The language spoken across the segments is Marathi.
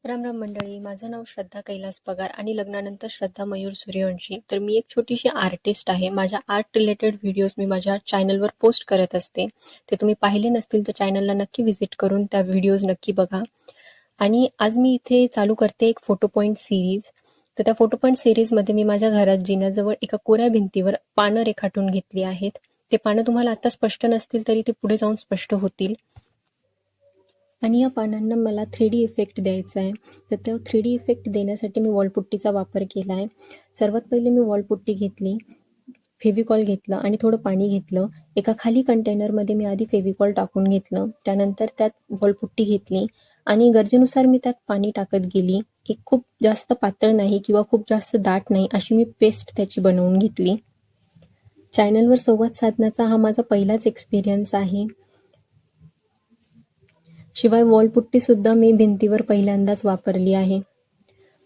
राम राम मंडळी, माझं नाव श्रद्धा कैलास पगार आणि लग्नानंतर श्रद्धा मयूर सूर्यवंशी. तर मी एक छोटीशी आर्टिस्ट आहे. माझ्या आर्ट रिलेटेड व्हिडिओज मी माझ्या चॅनलवर पोस्ट करत असते. ते तुम्ही पाहिले नसतील तर चॅनलला नक्की व्हिजिट करून त्या व्हिडिओज नक्की बघा. आणि आज मी इथे चालू करते एक फोटो पॉईंट सिरीज. तर त्या फोटो पॉईंट सिरीजमध्ये मी माझ्या घरात जिन्याजवळ एका कोऱ्या भिंतीवर पानं रेखाटून घेतली आहेत. ते पानं तुम्हाला आता स्पष्ट नसतील तरी ते पुढे जाऊन स्पष्ट होतील. आणि या पानांना मला 3D इफेक्ट द्यायचा आहे. तर तो 3D इफेक्ट देण्यासाठी मी वॉलपुट्टीचा वापर केला आहे. सर्वात पहिले मी वॉलपुट्टी घेतली, फेविकॉल घेतलं आणि थोडं पाणी घेतलं. एका खाली कंटेनरमध्ये मी आधी फेविकॉल टाकून घेतलं. त्यानंतर त्यात वॉलपुट्टी घेतली आणि गरजेनुसार मी त्यात पाणी टाकत गेली. एक खूप जास्त पातळ नाही किंवा खूप जास्त दाट नाही अशी मी पेस्ट त्याची बनवून घेतली. चॅनलवर संवाद साधण्याचा हा माझा पहिलाच एक्सपिरियन्स आहे. शिवाय वॉलपुट्टी सुद्धा मी भिंतीवर पहिल्यांदाच वापरली आहे.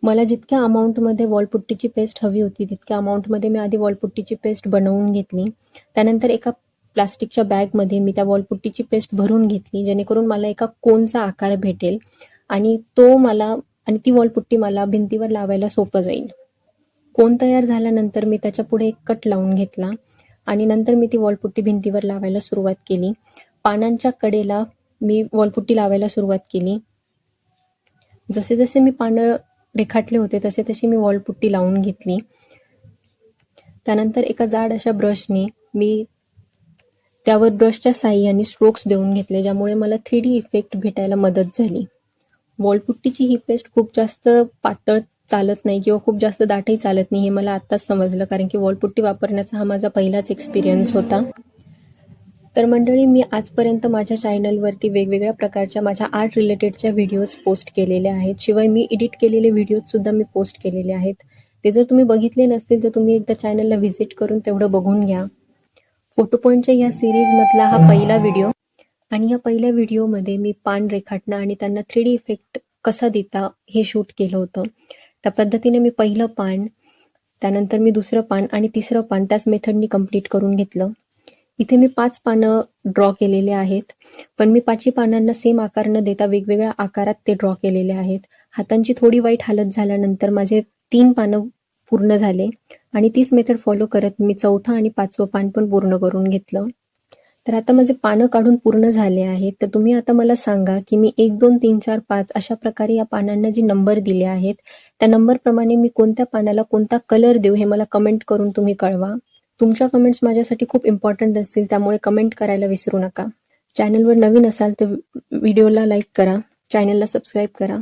मला जितक्या अमाऊंटमध्ये वॉलपुट्टीची पेस्ट हवी होती तितक्या अमाऊंटमध्ये मी आधी वॉलपुट्टीची पेस्ट बनवून घेतली. त्यानंतर एका प्लास्टिकच्या बॅगमध्ये मी त्या वॉलपुट्टीची पेस्ट भरून घेतली, जेणेकरून मला एका कोनचा आकार भेटेल आणि ती वॉलपुट्टी मला भिंतीवर लावायला सोपं जाईल. कोन तयार झाल्यानंतर मी त्याच्या पुढे एक कट लावून घेतला आणि नंतर मी ती वॉलपुट्टी भिंतीवर लावायला सुरुवात केली. पानांच्या कडेला मी वॉलपुट्टी लावायला सुरुवात केली. जसे जसे मी पानं रेखाटले होते तसे तशी मी वॉलपुट्टी लावून घेतली. त्यानंतर एका जाड अशा ब्रशने मी त्यावर ब्रशच्या साहाय्याने स्ट्रोक्स देऊन घेतले, ज्यामुळे मला 3D इफेक्ट भेटायला मदत झाली. वॉलपुट्टीची ही पेस्ट खूप जास्त पातळ चालत नाही किंवा खूप जास्त दाटही चालत नाही हे मला आत्ताच समजलं, कारण की वॉलपुट्टी वापरण्याचा हा माझा पहिलाच एक्सपिरियन्स होता. तर मंडळी, मी आजपर्यंत माझ्या चॅनलवरती वेगवेगळ्या प्रकारच्या माझ्या आर्ट रिलेटेडच्या व्हिडिओज पोस्ट केलेल्या आहेत. शिवाय मी एडिट केलेले व्हिडिओज सुद्धा मी पोस्ट केलेले आहेत. ते जर तुम्ही बघितले नसतील तर तुम्ही एकदा चॅनलला व्हिजिट करून तेवढं बघून घ्या. फोटो पॉईंटच्या या सिरीजमधला हा पहिला व्हिडिओ आणि या पहिल्या व्हिडिओमध्ये मी पान रेखाटणं आणि त्यांना 3D इफेक्ट कसा देता हे शूट केलं होतं. त्या पद्धतीने मी पहिलं पान, त्यानंतर मी दुसरं पान आणि तिसरं पान त्याच मेथडनी कंप्लीट करून घेतलं. इथे मी 5 पानं ड्रॉ केलेले आहेत, पण मी 5ही पानांना सेम आकार न देता वेगवेगळ्या आकारात ते ड्रॉ केलेले आहेत. हातांची थोडी वाईट हालत झाल्यानंतर माझे 3 पानं पूर्ण झाले आणि तीच मेथड फॉलो करत मी 4थं आणि 5वं पान पण पूर्ण करून घेतलं. तर आता माझे पानं काढून पूर्ण झाले आहेत. तर तुम्ही आता मला सांगा की मी 1, 2, 3, 4, 5 अशा प्रकारे या पानांना जे नंबर दिले आहेत त्या नंबरप्रमाणे मी कोणत्या पानाला कोणता कलर देऊ हे मला कमेंट करून तुम्ही कळवा. तुमच्या कमेंट्स माझ्यासाठी खूप इम्पॉर्टंट असतील, त्यामुळे कमेंट करायला विसरू नका. चॅनलवर नवीन असाल तर व्हिडिओला लाईक करा, चॅनलला सबस्क्राईब करा.